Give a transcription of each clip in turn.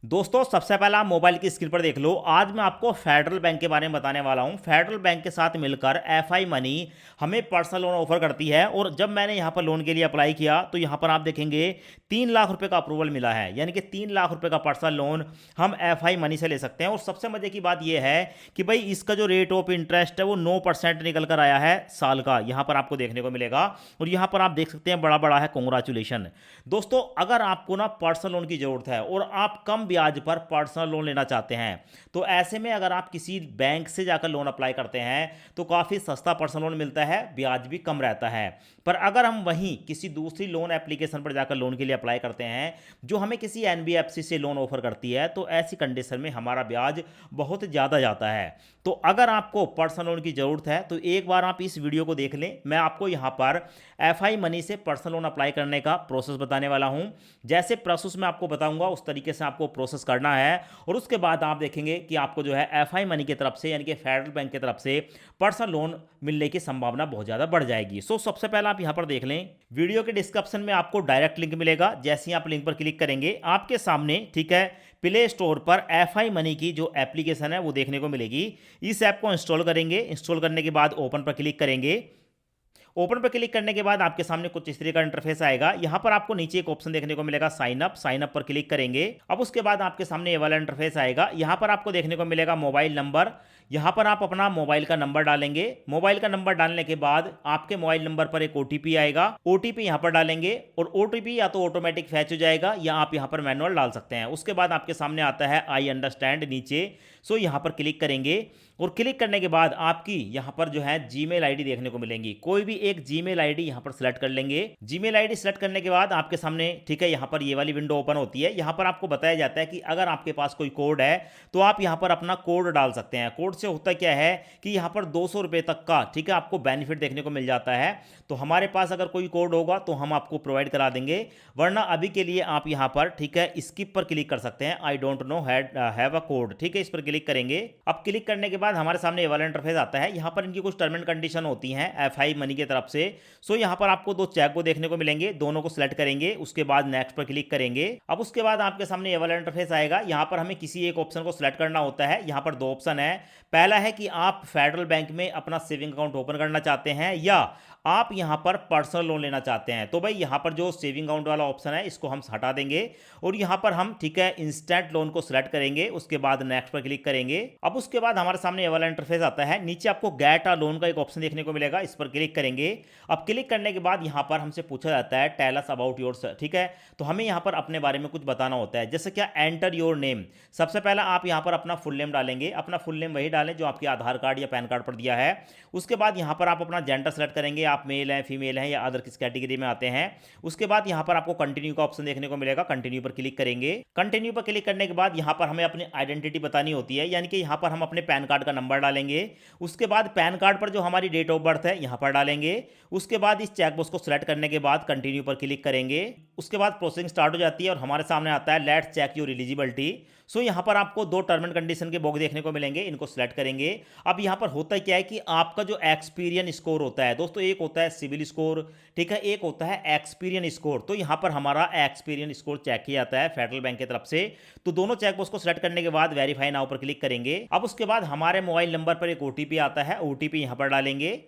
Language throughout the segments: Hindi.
दोस्तों सबसे पहला आप मोबाइल की स्क्रीन पर देख लो। आज मैं आपको फेडरल बैंक के बारे में बताने वाला हूं। फेडरल बैंक के साथ मिलकर एफआई मनी हमें पर्सनल लोन ऑफर करती है। और जब मैंने यहां पर लोन के लिए अप्लाई किया तो यहां पर आप देखेंगे 3 लाख रुपए का अप्रूवल मिला है, यानी कि 3 लाख रुपए का पर्सनल लोन हम एफआई मनी से ले सकते हैं। और सबसे मजे की बात यह है कि भाई इसका जो रेट ऑफ इंटरेस्ट है वो 9% निकल कर आया है साल का, यहां पर आपको देखने को मिलेगा। और यहां पर आप देख सकते हैं बड़ा बड़ा है कॉन्ग्रेचुलेशन। दोस्तों अगर आपको ना पर्सनल लोन की जरूरत है और आप कम ब्याज पर पर्सनल लोन लेना चाहते हैं तो ऐसे में अगर आप किसी बैंक से जाकर लोन अप्लाई करते हैं तो काफ़ी सस्ता पर्सनल लोन मिलता है, ब्याज भी कम रहता है। पर अगर हम वहीं किसी दूसरी लोन एप्लीकेशन पर जाकर लोन के लिए अप्लाई करते हैं जो हमें किसी एनबीएफसी से लोन ऑफर करती है तो ऐसी कंडीशन में हमारा ब्याज बहुत ज़्यादा जाता है। तो अगर आपको पर्सनल लोन की ज़रूरत है तो एक बार आप इस वीडियो को देख लें। मैं आपको यहाँ पर एफआई मनी से पर्सनल लोन अप्लाई करने का प्रोसेस बताने वाला हूँ। जैसे प्रोसेस मैं आपको बताऊंगा उस तरीके से आपको प्रोसेस करना है। और उसके बाद आप देखेंगे कि आपको जो है एफआई मनी की तरफ से यानी कि फेडरल बैंक की तरफ से पर्सनल लोन मिलने की संभावना बहुत ज़्यादा बढ़ जाएगी। सो सबसे पहले आप यहाँ पर देख लें, वीडियो के डिस्क्रिप्शन में आपको डायरेक्ट लिंक मिलेगा। जैसे ही आप लिंक पर क्लिक करेंगे आपके सामने ठीक है प्ले स्टोर पर एफआई मनी की जो एप्लीकेशन है वो देखने को मिलेगी। इस ऐप को इंस्टॉल करेंगे, इंस्टॉल करने के बाद ओपन पर क्लिक करेंगे। ओपन पर क्लिक करने के बाद आपके सामने कुछ इस तरह का इंटरफेस आएगा। यहां पर आपको नीचे एक ऑप्शन देखने को मिलेगा साइन अप, साइन अप पर क्लिक करेंगे। अब उसके बाद आपके सामने ये वाला इंटरफेस आएगा। यहां पर आपको देखने को मिलेगा मोबाइल नंबर। यहां पर आप अपना मोबाइल का नंबर डालेंगे। मोबाइल का नंबर डालने के बाद आपके मोबाइल नंबर पर एक ओटीपी आएगा, ओटीपी यहां पर डालेंगे और ओटीपी या तो ऑटोमेटिक फैच हो जाएगा या आप यहां पर मैनुअल डाल सकते हैं। उसके बाद आपके सामने आता है आई अंडरस्टैंड नीचे। सो यहां पर क्लिक करेंगे और क्लिक करने के बाद आपकी यहां पर जो है जीमेल आईडी देखने को मिलेंगी। कोई भी एक जीमेल आईडी यहां पर सिलेक्ट कर लेंगे। जीमेल आईडी सिलेक्ट करने के बाद आपके सामने ठीक है यहां पर ये वाली विंडो ओपन होती है। यहां पर आपको बताया जाता है कि अगर आपके पास कोई कोड है तो आप यहां पर अपना कोड डाल सकते हैं। कोड से होता क्या है कि यहां पर 200 रुपए तक का ठीक है आपको बेनिफिट देखने को मिल जाता है। तो हमारे पास अगर कोई कोड होगा तो हम आपको प्रोवाइड करा देंगे, वरना अभी के लिए आप यहां पर ठीक है स्किप पर क्लिक कर सकते हैं। I don't know have a code, ठीक है इस पर क्लिक करेंगे। अब क्लिक करने के बाद हमारे सामने ये वाला इंटरफेस आता है। यहां पर इनकी कुछ टर्म एंड कंडीशन होती हैं एफआई मनी की तरफ से। सो यहां पर आपको दो चेक को देखने को मिलेंगे, दोनों को सिलेक्ट करेंगे, उसके बाद नेक्स्ट पर क्लिक करेंगे। अब उसके बाद आपके सामने ये वाला इंटरफेस आएगा। यहां पर हमें किसी एक ऑप्शन को सिलेक्ट करना होता है। यहां पर दो ऑप्शन है। पहला है कि आप फेडरल बैंक में अपना सेविंग अकाउंट ओपन करना चाहते हैं या आप यहां पर पर्सनल लोन लेना चाहते हैं। तो भाई यहां पर जो सेविंग अकाउंट वाला ऑप्शन है इसको हम हटा देंगे और यहां पर हम ठीक है इंस्टेंट लोन को सिलेक्ट करेंगे, उसके बाद नेक्स्ट पर क्लिक करेंगे। अब उसके बाद हमारे सामने ये वाला इंटरफेस आता है। नीचे आपको गेट अ लोन का एक ऑप्शन देखने को मिलेगा, इस पर क्लिक करेंगे। अब क्लिक करने के बाद यहां पर हमसे पूछा जाता है टेल अस अबाउट योर, ठीक है तो हमें यहां पर अपने बारे में कुछ बताना होता है। जैसे क्या एंटर योर नेम, सबसे पहला आप यहां पर अपना फुल नेम डालेंगे। अपना फुल नेम वही डालें जो आपके आधार कार्ड या पैन कार्ड पर दिया है। उसके बाद यहां पर आप अपना जेंडर सेलेक्ट करेंगे, आप मेल हैं फीमेल हैं या अदर किस कैटेगरी में आते हैं। उसके बाद यहां पर आपको कंटिन्यू का ऑप्शन देखने को मिलेगा, कंटिन्यू पर क्लिक करेंगे। कंटिन्यू पर क्लिक करने के बाद यहां पर हमें अपनी आइडेंटिटी बतानी होती है, यानी कि यहां पर हम अपने पैन कार्ड का नंबर डालेंगे। उसके बाद पैन कार्ड पर जो हमारी डेट ऑफ बर्थ है यहां पर डालेंगे। उसके बाद इस चेकबॉक्स को सिलेक्ट करने के बाद कंटिन्यू पर क्लिक करेंगे। उसके बाद प्रोसेसिंग स्टार्ट हो जाती है और हमारे सामने आता है लेट्स चेक योर एलिजिबिलिटी। सो यहां पर आपको दो टर्म एंड कंडीशन के बॉक्स देखने को मिलेंगे, इनको सिलेक्ट करेंगे। अब यहां पर होता क्या है कि आपका जो एक्सपीरियंस स्कोर होता है दोस्तों, एक होता है सिविल स्कोर ठीक है, एक होता है एक्सपीरियंस स्कोर। तो यहां पर हमारा एक्सपीरियंस स्कोर चेक किया जाता है फेडरल बैंक की तरफ से। तो दोनों चेकबॉक्स को सिलेक्ट करने के बाद वेरीफाई नाउ पर क्लिक करेंगे। अब उसके बाद हमारे मोबाइल नंबर पर एक ओटीपी आता है, ओटीपी यहां पर डालेंगे।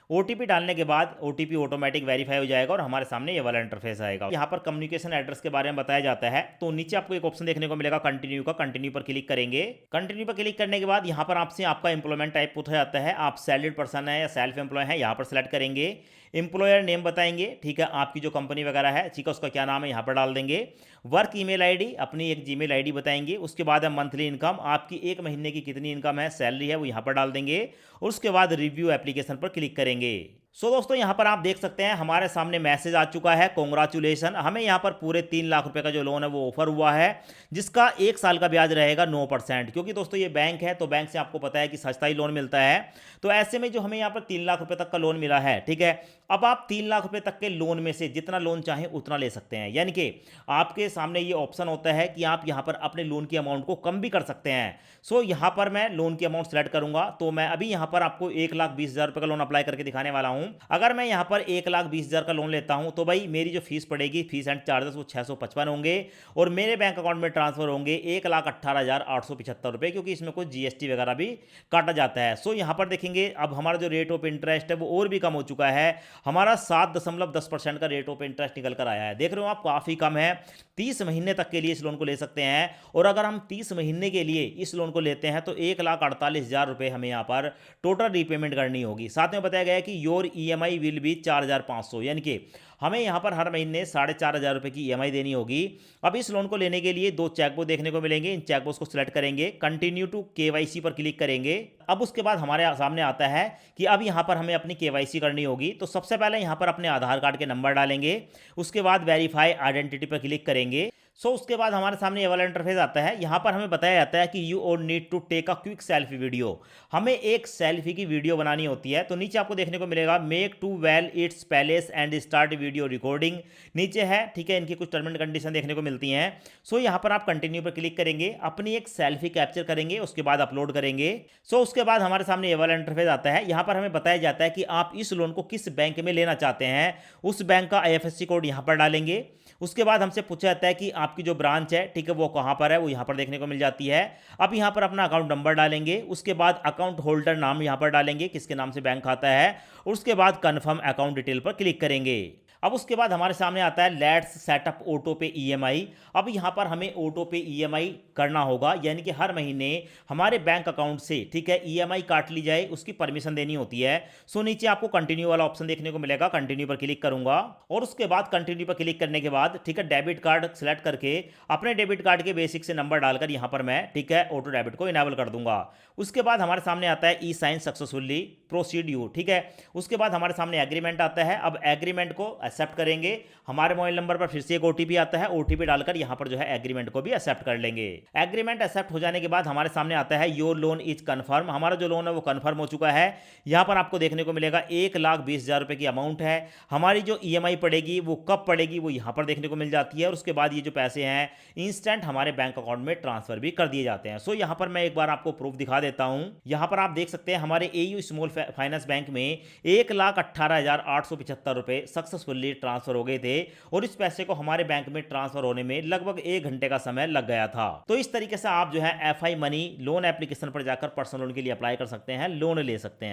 ओटीपी डालने के बाद ओटीपी ऑटोमेटिक वेरीफाई हो जाएगा और हमारे सामने ये वाला इंटरफेस आएगा। यहाँ पर कम्युनिकेशन एड्रेस के बारे में बताया जाता है। तो नीचे आपको एक ऑप्शन देखने को मिलेगा कंटिन्यू का, कंटिन्यू पर क्लिक करेंगे। कंटिन्यू पर क्लिक करने के बाद यहाँ पर आपसे आपका एम्प्लॉयमेंट टाइप पूछा जाता है, आप सैलरीड पर्सन है या सेल्फ एम्प्लॉय है, यहाँ पर सेलेक्ट करेंगे। एम्प्लॉयर नेम बताएंगे, ठीक है आपकी जो कंपनी वगैरह है ठीक है उसका क्या नाम है यहाँ पर डाल देंगे। वर्क ईमेल आईडी, अपनी एक जीमेल आईडी बताएंगे। उसके बाद है मंथली इनकम, आपकी एक महीने की कितनी इनकम है, सैलरी है वो यहाँ पर डाल देंगे। और उसके बाद रिव्यू एप्लीकेशन पर क्लिक करेंगे। सो दोस्तों यहाँ पर आप देख सकते हैं हमारे सामने मैसेज आ चुका है, कॉन्ग्रेचुलेसन, हमें यहाँ पर पूरे 3 लाख रुपए का जो लोन है वो ऑफर हुआ है, जिसका एक साल का ब्याज रहेगा 9%। क्योंकि दोस्तों ये बैंक है तो बैंक से आपको पता है कि सस्ता ही लोन मिलता है। तो ऐसे में जो हमें यहाँ पर 3 लाख रुपए तक का लोन मिला है ठीक है, अब आप 3 लाख रुपए तक के लोन में से जितना लोन चाहें उतना ले सकते हैं। यानी कि आपके सामने ये ऑप्शन होता है कि आप यहाँ पर अपने लोन की अमाउंट को कम भी कर सकते हैं। सो यहाँ पर मैं लोन की अमाउंट सेलेक्ट करूंगा। तो मैं अभी यहाँ पर आपको 1,20,000 रुपए का लोन अप्लाई करके दिखाने वाला हूँ। हूं। अगर मैं यहां पर 1,20,000 का लोन लेता हूं तो भाई मेरी जो फीस पड़ेगी, फीस एंड चार्जेस, वो 655 होंगे और मेरे बैंक अकाउंट में ट्रांसफर होंगे 1,18,875 रुपए, क्योंकि इसमें कुछ जीएसटी वगैरह भी काटा जाता है। सो यहां पर देखेंगे अब हमारा जो रेट ऑफ इंटरेस्ट है वो और भी कम हो चुका है। हमारा 7.10% का रेट ऑफ इंटरेस्ट निकल कर आया है। देख रहे हो आप, काफी कम है। 30 महीने तक के लिए इस लोन को ले सकते हैं और अगर हम 30 महीने के लिए इस लोन को लेते हैं तो 1,48,000 रुपए हमें यहाँ पर टोटल रीपेमेंट करनी होगी। साथ में बताया गया है कि योर ईएमआई विल बी 4,500, यानी कि हमें यहाँ पर हर महीने 4,500 रुपए की ईएमआई देनी होगी। अब इस लोन को लेने के लिए 2 चेकबुक देखने को मिलेंगे। इन चेकबुक्स को सिलेक्ट करेंगे, कंटिन्यू टू केवाईसी पर क्लिक करेंगे। अब उसके बाद हमारे सामने आता है कि अब यहाँ पर हमें अपनी केवाईसी करनी होगी। तो सबसे पहले यहाँ पर अपने आधार कार्ड के नंबर डालेंगे, उसके बाद वेरीफाई आइडेंटिटी पर क्लिक करेंगे। उसके बाद हमारे सामने ये वाला इंटरफेस आता है। यहाँ पर हमें बताया जाता है कि यू और need to take a quick selfie video, हमें एक सेल्फी की वीडियो बनानी होती है। तो नीचे आपको देखने को मिलेगा make to well its palace and start video recording, नीचे है, ठीक है। इनकी कुछ टर्म एंड कंडीशन देखने को मिलती हैं। यहाँ पर आप कंटिन्यू पर क्लिक करेंगे, अपनी एक सेल्फी कैप्चर करेंगे, उसके बाद अपलोड करेंगे। उसके बाद हमारे सामने ये वाला इंटरफेस आता है। यहाँ पर हमें बताया जाता है कि आप इस लोन को किस बैंक में लेना चाहते हैं, उस बैंक का आईएफएससी कोड यहाँ पर डालेंगे। उसके बाद हमसे पूछा जाता है कि आपकी जो ब्रांच है, ठीक है, वो कहाँ पर है, वो यहाँ पर देखने को मिल जाती है। अब यहाँ पर अपना अकाउंट नंबर डालेंगे, उसके बाद अकाउंट होल्डर नाम यहाँ पर डालेंगे, किसके नाम से बैंक खाता है, उसके बाद कन्फर्म अकाउंट डिटेल पर क्लिक करेंगे। अब उसके बाद हमारे सामने आता है लेट्स सेटअप ऑटो पे ईएमआई। अब यहाँ पर हमें ऑटो पे ईएमआई करना होगा, यानी कि हर महीने हमारे बैंक अकाउंट से, ठीक है, ईएमआई काट ली जाए, उसकी परमिशन देनी होती है। नीचे आपको कंटिन्यू वाला ऑप्शन देखने को मिलेगा, कंटिन्यू पर क्लिक करूंगा और उसके बाद कंटिन्यू पर क्लिक करने के बाद, ठीक है, डेबिट कार्ड सेलेक्ट करके अपने डेबिट कार्ड के बेसिक से नंबर डालकर यहाँ पर मैं, ठीक है, ऑटो डेबिट को इनेबल कर दूंगा। उसके बाद हमारे सामने आता है ई साइन सक्सेसफुली प्रोसीड यू, ठीक है। उसके बाद हमारे सामने एग्रीमेंट आता है। अब एग्रीमेंट को एक्सेप्ट करेंगे। हमारे मोबाइल नंबर पर फिर से एक ओटीपी आता है, ओटीपी डालकर यहां पर जो है एग्रीमेंट को भी एक्सेप्ट कर लेंगे। एग्रीमेंट एक्सेप्ट हो जाने के बाद हमारे सामने आता है योर लोन इज कंफर्म, हमारा जो लोन है वो कंफर्म हो चुका है। यहां पर आपको देखने को मिलेगा 1,20,000 रुपए की अमाउंट है। हमारी जो ईएमआई पड़ेगी वो कब पड़ेगी वो यहां पर देखने को मिल जाती है और उसके बाद ये जो पैसे हैं इंस्टेंट हमारे बैंक अकाउंट में ट्रांसफर भी कर दिए जाते हैं। यहां पर मैं एक बार आपको प्रूफ दिखा देता हूं। यहां पर आप देख सकते हैं हमारे एयू स्मॉल फाइनेंस बैंक में 1,18,875 रुपए सक्सेसफुली ट्रांसफर हो गए थे और इस पैसे को हमारे बैंक में ट्रांसफर होने में लगभग 1 घंटे का समय लग गया था। तो इस तरीके से आप जो है एफआई मनी लोन एप्लीकेशन पर जाकर पर्सनल लोन के लिए अप्लाई कर सकते हैं, लोन ले सकते हैं।